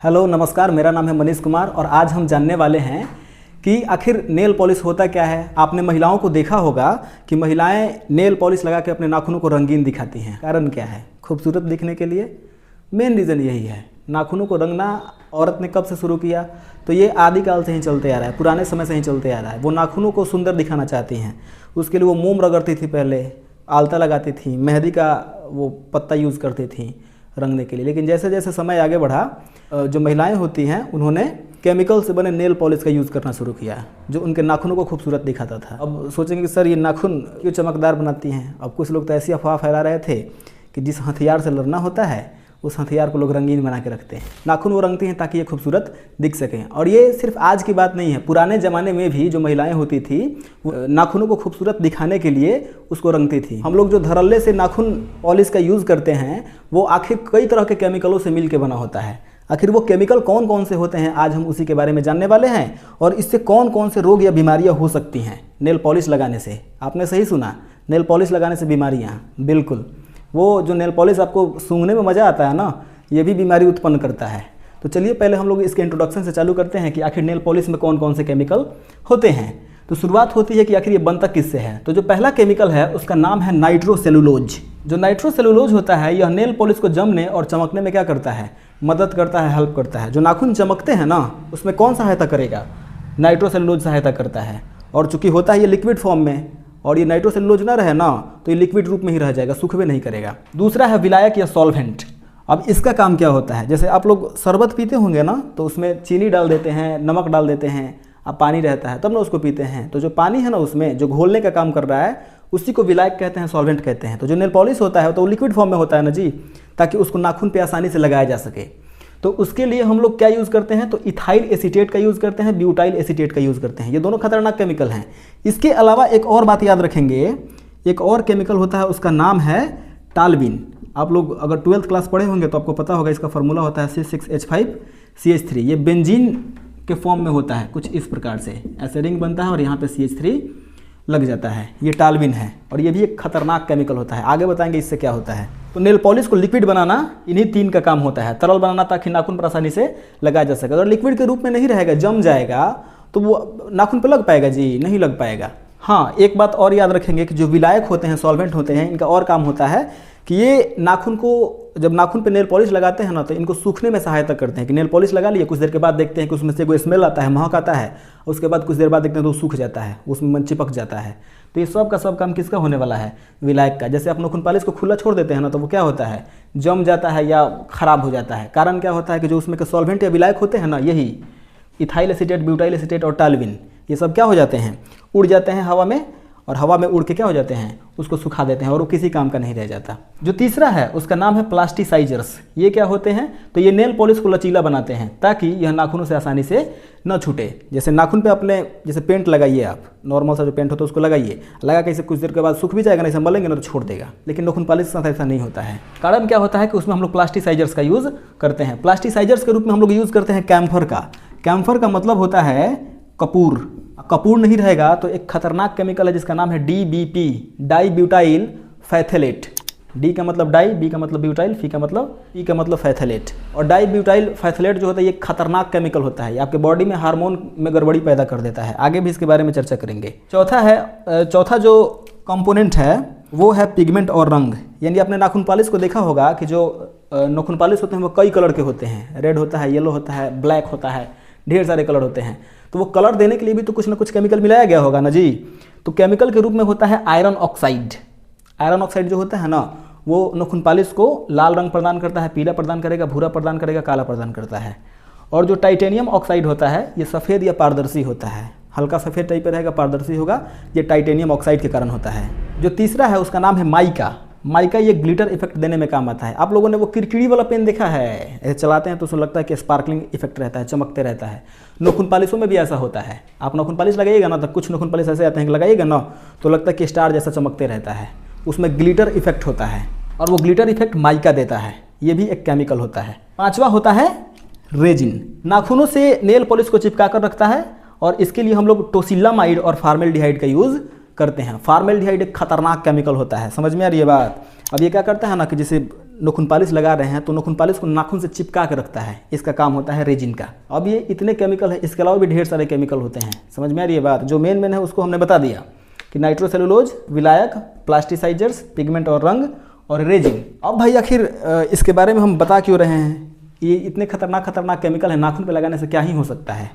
Hello नमस्कार, मेरा नाम है मनीष कुमार और आज हम जानने वाले हैं कि आखिर नेल पॉलिश होता क्या है। आपने महिलाओं को देखा होगा कि महिलाएं नेल पॉलिश लगा के अपने नाखूनों को रंगीन दिखाती हैं। कारण क्या है? खूबसूरत दिखने के लिए। मेन रीज़न यही है। नाखूनों को रंगना औरत ने कब से शुरू किया? तो ये आदिकाल से ही चलते आ रहा है, पुराने समय से ही चलते आ रहा है। वो नाखूनों को सुंदर दिखाना चाहती हैं, उसके लिए वो मोम रगड़ती थी, पहले आलता लगाती थी, मेहंदी का वो पत्ता यूज़ करती थी रंगने के लिए। लेकिन जैसे जैसे समय आगे बढ़ा, जो महिलाएं होती हैं उन्होंने केमिकल से बने नेल पॉलिश का यूज़ करना शुरू किया, जो उनके नाखूनों को खूबसूरत दिखाता था। अब सोचेंगे कि सर ये नाखून क्यों चमकदार बनाती हैं। अब कुछ लोग तो ऐसी अफवाह फैला रहे थे कि जिस हथियार से लड़ना होता है उस हथियार को लोग रंगीन बना के रखते हैं। नाखून वो रंगती हैं ताकि ये खूबसूरत दिख सकें। और ये सिर्फ आज की बात नहीं है, पुराने ज़माने में भी जो महिलाएं होती थी वो नाखूनों को खूबसूरत दिखाने के लिए उसको रंगती थी। हम लोग जो धड़ल्ले से नाखून पॉलिश का यूज़ करते हैं वो आखिर कई तरह के केमिकलों से मिल के बना होता है। आखिर वो केमिकल कौन कौन से होते हैं, आज हम उसी के बारे में जानने वाले हैं। और इससे कौन कौन से रोग या बीमारियां हो सकती हैं नेल पॉलिश लगाने से। आपने सही सुना, नेल पॉलिश लगाने से बीमारियाँ। बिल्कुल, वो जो नेल पॉलिश आपको सूंघने में मज़ा आता है ना, ये भी बीमारी उत्पन्न करता है। तो चलिए पहले हम लोग इसके इंट्रोडक्शन से चालू करते हैं कि आखिर नेल पॉलिश में कौन कौन से केमिकल होते हैं। तो शुरुआत होती है कि आखिर ये बनता किससे है। तो जो पहला केमिकल है उसका नाम है नाइट्रोसेलुलोज। जो नाइट्रोसेलुलोज होता है यह नेल पॉलिश को जमने और चमकने में क्या करता है? मदद करता है, हेल्प करता है। जो नाखून चमकते हैं ना उसमें कौन सहायता करेगा? नाइट्रोसेलुलोज सहायता करता है। और चूंकि होता है ये लिक्विड फॉर्म में, और ये नाइट्रोसेलुलोज ना रहे ना तो ये लिक्विड रूप में ही रह जाएगा, सूखवे नहीं करेगा। दूसरा है विलायक या सॉल्वेंट। अब इसका काम क्या होता है? जैसे आप लोग शरबत पीते होंगे ना, तो उसमें चीनी डाल देते हैं, नमक डाल देते हैं, अब पानी रहता है तब ना उसको पीते हैं। तो जो पानी है ना उसमें जो घोलने का काम कर रहा है उसी को विलायक कहते हैं, सॉल्वेंट कहते हैं। तो जो नेल पॉलिश होता है तो वो लिक्विड फॉर्म में होता है ना जी, ताकि उसको नाखून पे आसानी से लगाया जा सके। तो उसके लिए हम लोग क्या यूज़ करते हैं? तो इथाइल एसीटेट का यूज़ करते हैं, ब्यूटाइल एसीटेट का यूज़ करते हैं। ये दोनों खतरनाक केमिकल हैं। इसके अलावा एक और बात याद रखेंगे, एक और केमिकल होता है, उसका नाम है टालविन। आप लोग अगर 12th क्लास पढ़े होंगे तो आपको पता होगा, इसका फार्मूला होता है C6H5CH3। ये बेंजीन के फॉर्म में होता है, कुछ इस प्रकार से ऐसे रिंग बनता है और यहाँ पे CH3 लग जाता है। ये टालविन है और ये भी एक खतरनाक केमिकल होता है। आगे बताएंगे इससे क्या होता है। तो नेल पॉलिश को लिक्विड बनाना इन्हीं तीन का काम होता है। तरल बनाना ताकि नाखून पर आसानी से लगाया जा सके। अगर लिक्विड के रूप में नहीं रहेगा, जम जाएगा, तो वो नाखून पर लग पाएगा जी? नहीं लग पाएगा। हाँ, एक बात और याद रखेंगे कि जो विलायक होते हैं, सॉल्वेंट होते हैं, इनका और काम होता है कि ये नाखून को, जब नाखून पे नेल पॉलिश लगाते हैं ना तो इनको सूखने में सहायता करते हैं। कि नेल पॉलिश लगा लिए, कुछ देर के बाद देखते हैं कि उसमें से कोई स्मेल आता है, महक आता है, उसके बाद कुछ देर बाद देखते हैं तो सूख जाता है, उसमें चिपक जाता है। तो ये सब का सब काम किसका होने वाला है? विलायक का। जैसे आप नाखून पॉलिश को खुला छोड़ देते हैं ना तो वो क्या होता है? जम जाता है या ख़राब हो जाता है। कारण क्या होता है कि जो उसमें के सॉल्वेंट या विलायक होते हैं ना, यही इथाइल एसीटेट, ब्यूटाइल एसीटेट और टालविन, ये सब क्या हो जाते हैं? उड़ जाते हैं हवा में, और हवा में उड़ के क्या हो जाते हैं? उसको सुखा देते हैं और वो किसी काम का नहीं रह जाता। जो तीसरा है उसका नाम है प्लास्टिसाइजर्स। ये क्या होते हैं? तो ये नेल पॉलिश को लचीला बनाते हैं ताकि यह नाखूनों से आसानी से न छूटे। जैसे नाखून पे अपने जैसे पेंट लगाइए, आप नॉर्मल सा जो पेंट होता है उसको लगाइए, लगा के इसे कुछ देर के बाद सूख भी जाएगा, नहीं संभलेंगे ना तो छोड़ देगा। लेकिन नाखून पॉलिश के साथ ऐसा नहीं होता है। कारण क्या होता है कि उसमें हम लोग प्लास्टिसाइजर्स का यूज़ करते हैं। प्लास्टिसाइजर्स के रूप में हम लोग यूज़ करते हैं कैम्फर का। कैम्फर का मतलब होता है कपूर। कपूर नहीं रहेगा तो एक खतरनाक केमिकल है जिसका नाम है DBP, डाई ब्यूटाइल फैथलेट। डी का मतलब डाई, बी का मतलब ब्यूटाइल, फी का मतलब, पी का मतलब फैथलेट। और डाई ब्यूटाइल फैथलेट जो होता है ये खतरनाक केमिकल होता है। ये आपके बॉडी में हार्मोन में गड़बड़ी पैदा कर देता है। आगे भी इसके बारे में चर्चा करेंगे। चौथा जो कंपोनेंट है वो है पिगमेंट और रंग। यानी आपने नाखून पॉलिश को देखा होगा कि जो नाखून पॉलिश होते हैं वो कई कलर के होते हैं। रेड होता है, येलो होता है, ब्लैक होता है, ढेर सारे कलर होते हैं। तो वो कलर देने के लिए भी तो कुछ ना कुछ केमिकल मिलाया गया होगा ना जी। तो केमिकल के रूप में होता है आयरन ऑक्साइड। आयरन ऑक्साइड जो होता है ना वो नाखून पॉलिश को लाल रंग प्रदान करता है, पीला प्रदान करेगा, भूरा प्रदान करेगा, काला प्रदान करता है। और जो टाइटेनियम ऑक्साइड होता है ये सफ़ेद या पारदर्शी होता है, हल्का सफ़ेद टाइप पर रहेगा, पारदर्शी होगा। ये टाइटेनियम ऑक्साइड के कारण होता है। जो तीसरा है उसका नाम है माइका। माइका ये ग्लिटर इफेक्ट देने में काम आता है। आप लोगों ने वो किरकिरी वाला पेन देखा है? ऐसे चलाते हैं तो उसमें लगता है कि स्पार्कलिंग इफेक्ट रहता है, चमकते रहता है। नाखून पॉलिशों में भी ऐसा होता है। आप नाखून पॉलिश लगाइएगा ना तो कुछ नाखून पॉलिश ऐसे आते हैं कि लगाइएगा ना तो लगता है कि स्टार जैसा चमकते रहता है, उसमें ग्लिटर इफेक्ट होता है। और वो ग्लिटर इफेक्ट माइका देता है। ये भी एक केमिकल होता है। पांचवा होता है रेजिन। नाखूनों से नेल पॉलिश को चिपका कर रखता है और इसके लिए हम लोग टोसिलामाइड और फार्मेल्डिहाइड का यूज़ करते हैं। फार्मेल्डिहाइड एक खतरनाक केमिकल होता है, समझ में आ रही है बात। अब ये क्या करता है ना कि जैसे नाखून पॉलिश लगा रहे हैं तो नाखून पॉलिश को नाखून से चिपका के रखता है, इसका काम होता है रेजिन का। अब ये इतने केमिकल है, इसके अलावा भी ढेर सारे केमिकल होते हैं। समझ में आ रही है बात? जो मेन है उसको हमने बता दिया कि नाइट्रोसेलुलोज, विलायक, प्लास्टिसाइजर्स, पिगमेंट और रंग, और रेजिन। अब भाई आखिर इसके बारे में हम बता क्यों रहे हैं? ये इतने खतरनाक केमिकल है, नाखून पे लगाने से क्या ही हो सकता है।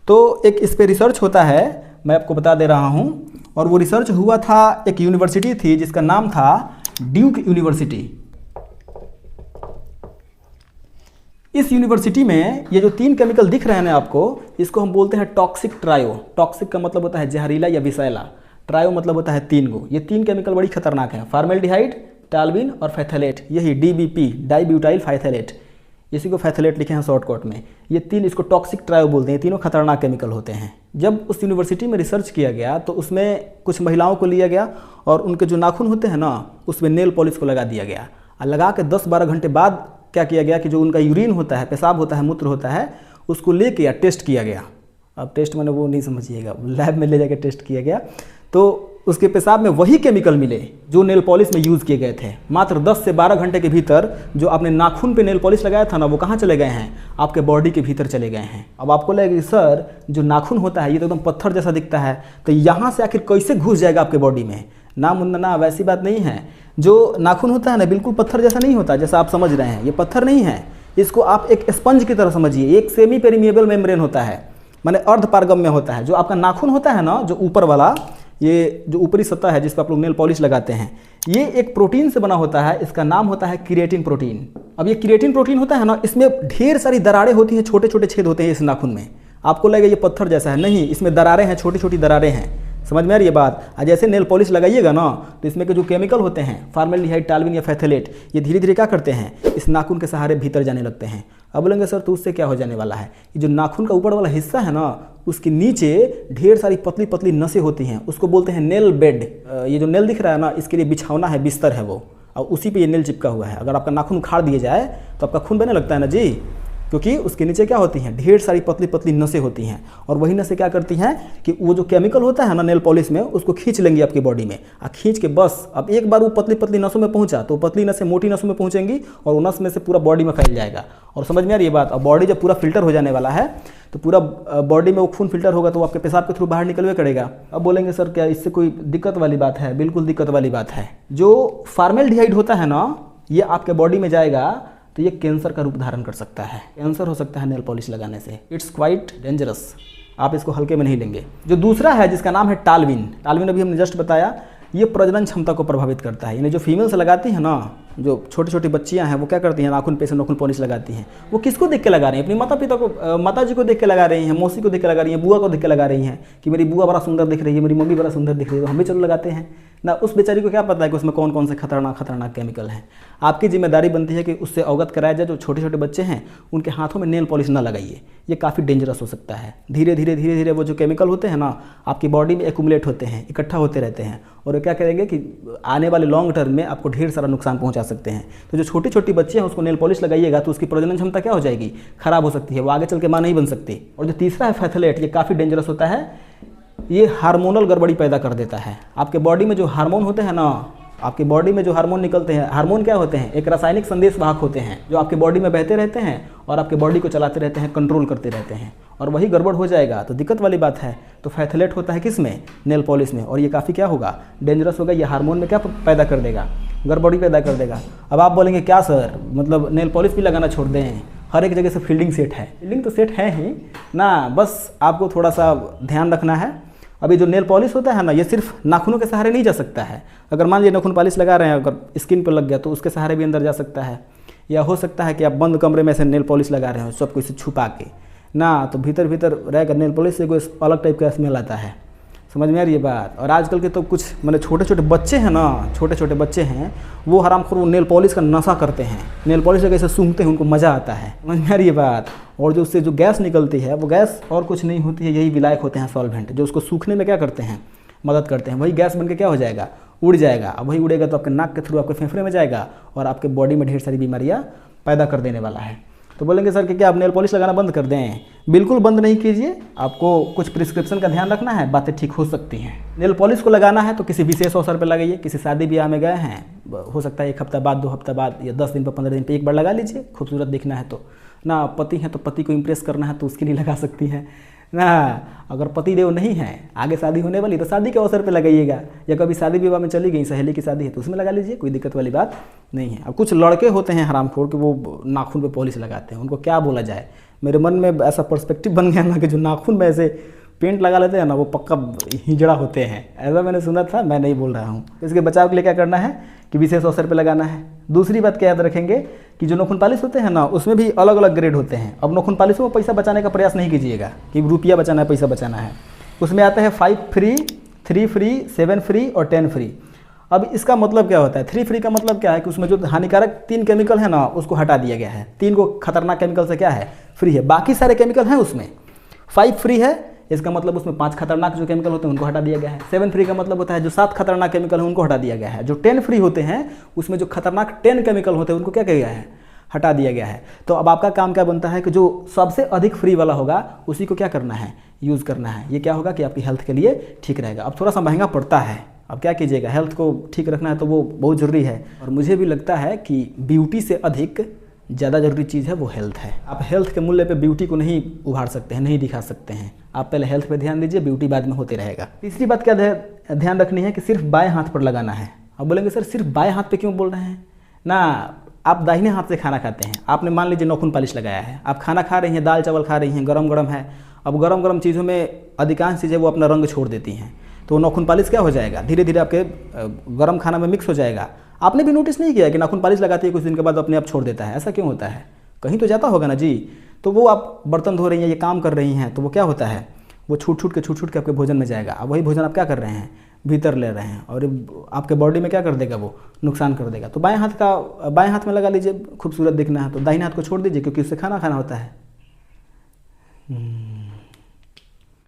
तो एक इस पे रिसर्च होता है, मैं आपको बता दे रहा हूँ, और वो रिसर्च हुआ था, एक यूनिवर्सिटी थी जिसका नाम था ड्यूक यूनिवर्सिटी। इस यूनिवर्सिटी में ये जो 3 केमिकल दिख रहे हैं ना आपको, इसको हम बोलते हैं टॉक्सिक ट्रायो। टॉक्सिक का मतलब होता है जहरीला या विषैला, ट्रायो मतलब होता है 3 गो। ये 3 केमिकल बड़ी खतरनाक हैं, फॉर्मेल्डिहाइड, टाल्विन और फैथलेट, यही DBP, डाइब्यूटाइल फैथलेट, इसी को फैथलेट लिखे हैं शॉर्टकट में। ये 3 इसको टॉक्सिक ट्रायो बोलते हैं, तीनों खतरनाक केमिकल होते हैं। जब उस यूनिवर्सिटी में रिसर्च किया गया तो उसमें कुछ महिलाओं को लिया गया और उनके जो नाखून होते हैं ना उसमें नेल पॉलिश को लगा दिया गया, और लगा के 10-12 घंटे बाद क्या किया गया कि जो उनका यूरिन होता है, पेशाब होता है, मूत्र होता है, उसको लेके या टेस्ट किया गया। अब टेस्ट मैंने वो नहीं समझिएगा, लैब में ले जाकर टेस्ट किया गया तो उसके पेशाब में वही केमिकल मिले जो नेल पॉलिश में यूज़ किए गए थे। मात्र 10 से 12 घंटे के भीतर जो आपने नाखून पे नेल पॉलिश लगाया था ना, वो कहाँ चले गए हैं? आपके बॉडी के भीतर चले गए हैं। अब आपको लगेगा सर जो नाखून होता है ये तो एकदम पत्थर जैसा दिखता है, तो यहाँ से आखिर कैसे घुस जाएगा आपके बॉडी में? ना मुन्ना ना, वैसी बात नहीं है। जो नाखून होता है ना बिल्कुल पत्थर जैसा नहीं होता जैसा आप समझ रहे हैं, ये पत्थर नहीं है। इसको आप एक स्पंज की तरह समझिए। एक सेमी पेरिमिएबल मेम्ब्रेन होता है, माने अर्ध पारगम्य होता है। जो आपका नाखून होता है ना, जो ऊपर वाला, ये जो ऊपरी सतह है जिस पर आप लोग नेल पॉलिश लगाते हैं, ये एक प्रोटीन से बना होता है, इसका नाम होता है क्रिएटिन प्रोटीन। अब ये क्रिएटिन प्रोटीन होता है ना, इसमें ढेर सारी दरारें होती हैं, छोटे छोटे छेद होते हैं इस नाखून में। आपको लगेगा ये पत्थर जैसा है, नहीं, इसमें दरारें हैं, छोटी छोटी दरारें हैं। समझ में आ रही है बात? जैसे नेल पॉलिश लगाइएगा ना तो इसमें के जो केमिकल होते हैं, फॉर्मेल्डिहाइड, टाल्विन या फैथलेट, ये धीरे धीरे क्या करते हैं, इस नाखून के सहारे भीतर जाने लगते हैं। अब बोलेंगे सर तो उससे क्या हो जाने वाला है? ये जो नाखून का ऊपर वाला हिस्सा है ना, उसके नीचे ढेर सारी पतली पतली नसें होती हैं, उसको बोलते हैं नेल बेड। ये जो नेल दिख रहा है ना, इसके लिए बिछौना है, बिस्तर है वो, और उसी पे ये नेल चिपका हुआ है। अगर आपका नाखून उखाड़ दिया जाए तो आपका खून बहने लगता है ना जी, क्योंकि उसके नीचे क्या होती हैं, ढेर सारी पतली पतली नसें होती हैं। और वही नसें क्या करती हैं कि वो जो केमिकल होता है ना नेल पॉलिश में, उसको खींच लेंगी आपकी बॉडी में, और खींच के बस अब एक बार वो पतली पतली नसों में पहुंचा तो पतली नसें मोटी नसों में पहुंचेंगी और वो नस में से पूरा बॉडी में फैल जाएगा। और समझ में आ रही है बात? और बॉडी जब पूरा फिल्टर हो जाने वाला है तो पूरा बॉडी में वो खून फिल्टर होगा तो वो आपके पेशाब के थ्रू बाहर निकलवे करेगा। अब बोलेंगे सर क्या इससे कोई दिक्कत वाली बात है? बिल्कुल दिक्कत वाली बात है। जो फॉर्मेल्डिहाइड होता है ना, ये आपके बॉडी में जाएगा तो ये कैंसर का रूप धारण कर सकता है। कैंसर हो सकता है नेल पॉलिश लगाने से। इट्स क्वाइट डेंजरस, आप इसको हल्के में नहीं लेंगे। जो दूसरा है जिसका नाम है टाल्विन, टाल्विन अभी हमने जस्ट बताया, ये प्रजनन क्षमता को प्रभावित करता है। यानी जो फीमेल्स लगाती हैं ना, जो छोटी छोटी बच्चियां हैं, वो क्या करती हैं, नाखून पे से नाखून पॉलिश लगाती हैं। वो किसको देख के लगा रही हैं? अपनी माता पिता को, माता जी को देख के लगा रही हैं, मौसी को देख के लगा रही हैं, बुआ को देख के लगा रही हैं कि मेरी बुआ बड़ा सुंदर दिख रही है, मेरी मम्मी बड़ा सुंदर दिख रही है, तो हम भी चलो लगाते हैं ना। उस बेचारी को क्या पता है कि उसमें कौन कौन से खतरनाक केमिकल हैं। आपकी जिम्मेदारी बनती है कि उससे अवगत कराया जाए। जो छोटे छोटे बच्चे हैं उनके हाथों में नेल पॉलिश ना लगाइए, ये काफ़ी डेंजरस हो सकता है। धीरे धीरे वो जो केमिकल होते हैं ना आपकी बॉडी में एक्यूमुलेट होते हैं, इकट्ठा होते रहते हैं, और वो क्या करेंगे कि आने वाले लॉन्ग टर्म में आपको ढेर सारा नुकसान पहुंचा सकते हैं। तो जो छोटी छोटी बच्चे हैं उसको नेल पॉलिश लगाइएगा तो उसकी प्रजनन क्षमता क्या हो जाएगी, खराब हो सकती है, वो आगे चल के मां नहीं बन सकती। और जो तीसरा है फैथलेट, ये काफ़ी डेंजरस होता है। ये हार्मोनल गड़बड़ी पैदा कर देता है। आपके बॉडी में जो हार्मोन होते हैं ना, आपकी बॉडी में जो हार्मोन निकलते हैं, हार्मोन क्या होते हैं, एक रासायनिक संदेश वाहक होते हैं जो आपके बॉडी में बहते रहते हैं और आपके बॉडी को चलाते रहते हैं, कंट्रोल करते रहते हैं। और वही गड़बड़ हो जाएगा तो दिक्कत वाली बात है। तो फैथलेट होता है किस में, नेल पॉलिश में, और ये काफ़ी क्या होगा, डेंजरस होगा। ये हार्मोन में क्या पैदा कर देगा, गड़बड़ी पैदा कर देगा। अब आप बोलेंगे क्या सर, मतलब नेल पॉलिश भी लगाना छोड़ दें? हर एक जगह से फील्डिंग सेट है, फील्डिंग तो सेट है ही ना, बस आपको थोड़ा सा ध्यान रखना है। अभी जो नेल पॉलिश होता है ना, ये सिर्फ नाखूनों के सहारे नहीं जा सकता है। अगर मान लीजिए नाखून पॉलिश लगा रहे हैं, अगर स्किन पर लग गया तो उसके सहारे भी अंदर जा सकता है। या हो सकता है कि आप बंद कमरे में से नेल पॉलिश लगा रहे हो सब कुछ छुपा के ना, तो भीतर रहकर नेल पॉलिश से कोई अलग टाइप का स्मेल आता है। समझ में आ रही है बात? और आजकल के तो कुछ मतलब छोटे छोटे बच्चे हैं ना, छोटे छोटे बच्चे हैं, वो हरामखोर नेल पॉलिश का नशा करते हैं। नेल पॉलिश का कैसे सूंघते हैं, उनको मज़ा आता है। समझ में आ रही है बात? और जो उससे जो गैस निकलती है, वो गैस और कुछ नहीं होती है, यही विलायक होते हैं, सॉल्वेंट, जो उसको सूखने में क्या करते हैं, मदद करते हैं। वही गैस बन के क्या हो जाएगा, उड़ जाएगा। अब वही उड़ेगा तो आपके नाक के थ्रू आपके फेफड़े में जाएगा और आपके बॉडी में ढेर सारी बीमारियाँ पैदा कर देने वाला है। तो बोलेंगे सर कि क्या आप नेल पॉलिश लगाना बंद कर दें? बिल्कुल बंद नहीं कीजिए, आपको कुछ प्रिस्क्रिप्शन का ध्यान रखना है, बातें ठीक हो सकती हैं। नेल पॉलिश को लगाना है तो किसी विशेष अवसर पर लगाइए, किसी शादी ब्याह में गए हैं, हो सकता है 1 हफ्ता बाद, 2 हफ्ता बाद, या 10 दिन पर, 15 दिन पर एक बार लगा लीजिए, खूबसूरत दिखना है तो। ना पति हैं तो पति को इम्प्रेस करना है तो उसके लिए लगा सकती हैं ना। अगर पति देव नहीं है, आगे शादी होने वाली, तो शादी के अवसर पे लगाइएगा, या कभी शादी विवाह में चली गई, सहेली की शादी है तो उसमें लगा लीजिए, कोई दिक्कत वाली बात नहीं है। अब कुछ लड़के होते हैं हरामखोर कि वो नाखून पे पॉलिश लगाते हैं, उनको क्या बोला जाए। मेरे मन में ऐसा पर्सपेक्टिव बन गया ना कि जो नाखून में ऐसे पेंट लगा लेते हैं ना, वो पक्का हिजड़ा होते हैं, ऐसा मैंने सुना था, मैं नहीं बोल रहा हूँ। इसके बचाव के लिए क्या करना है कि विशेष अवसर पे लगाना है। दूसरी बात क्या याद रखेंगे कि जो नाखून पॉलिश होते हैं ना, उसमें भी अलग अलग ग्रेड होते हैं। अब नाखून पॉलिश में पैसा बचाने का प्रयास नहीं कीजिएगा कि रुपया बचाना है, पैसा बचाना है। उसमें आता है 5 फ्री, 3 फ्री, 7 फ्री और 10 फ्री। अब इसका मतलब क्या होता है? 3 फ्री का मतलब क्या है कि उसमें जो हानिकारक 3 केमिकल है ना, उसको हटा दिया गया है। 3 को खतरनाक केमिकल से क्या है, फ्री है, बाकी सारे केमिकल हैं उसमें। 5 फ्री है, इसका मतलब उसमें 5 खतरनाक जो केमिकल होते हैं उनको हटा दिया गया है। 7 फ्री का मतलब होता है जो 7 खतरनाक केमिकल हैं उनको हटा दिया गया है। जो 10 फ्री होते हैं उसमें जो खतरनाक 10 केमिकल होते हैं उनको क्या किया गया है, हटा दिया गया है। तो अब आपका काम क्या बनता है कि जो सबसे अधिक फ्री वाला होगा उसी को क्या करना है, यूज़ करना है। ये क्या होगा कि आपकी हेल्थ के लिए ठीक रहेगा। अब थोड़ा सा महंगा पड़ता है, अब क्या कीजिएगा, हेल्थ को ठीक रखना है तो वो बहुत ज़रूरी है। और मुझे भी लगता है कि ब्यूटी से अधिक ज़्यादा ज़रूरी चीज़ है वो हेल्थ है। आप हेल्थ के मूल्य पे ब्यूटी को नहीं उभार सकते हैं, नहीं दिखा सकते हैं। आप पहले हेल्थ पे ध्यान दीजिए, ब्यूटी बाद में होते रहेगा। तीसरी बात क्या ध्यान रखनी है कि सिर्फ बाएं हाथ पर लगाना है। अब बोलेंगे सर सिर्फ बाएं हाथ पे क्यों बोल रहे हैं ना, आप दाहिने हाथ से खाना खाते हैं। आपने मान लीजिए नाखून पॉलिश लगाया है, आप खाना खा रही हैं, दाल चावल खा रही हैं, गरम गरम है। अब गरम गरम चीज़ों में अधिकांश चीज़ें वो अपना रंग छोड़ देती हैं, तो नाखून पॉलिश क्या हो जाएगा, धीरे धीरे आपके गरम खाना में मिक्स हो जाएगा। आपने भी नोटिस नहीं किया कि नाखून पॉलिश लगाती है, कुछ दिन के बाद अपने आप छोड़ देता है। ऐसा क्यों होता है? कहीं तो जाता होगा ना जी। तो वो आप बर्तन धो रही हैं, ये काम कर रही हैं, तो वो क्या होता है, वो छूट छूट के आपके भोजन में जाएगा। अब वही भोजन आप क्या कर रहे हैं, भीतर ले रहे हैं, और आपके बॉडी में क्या कर देगा, वो नुकसान कर देगा। तो बाएं हाथ में लगा लीजिए, खूबसूरत दिखना है तो। दाहिने हाथ को छोड़ दीजिए क्योंकि उससे खाना खाना होता है।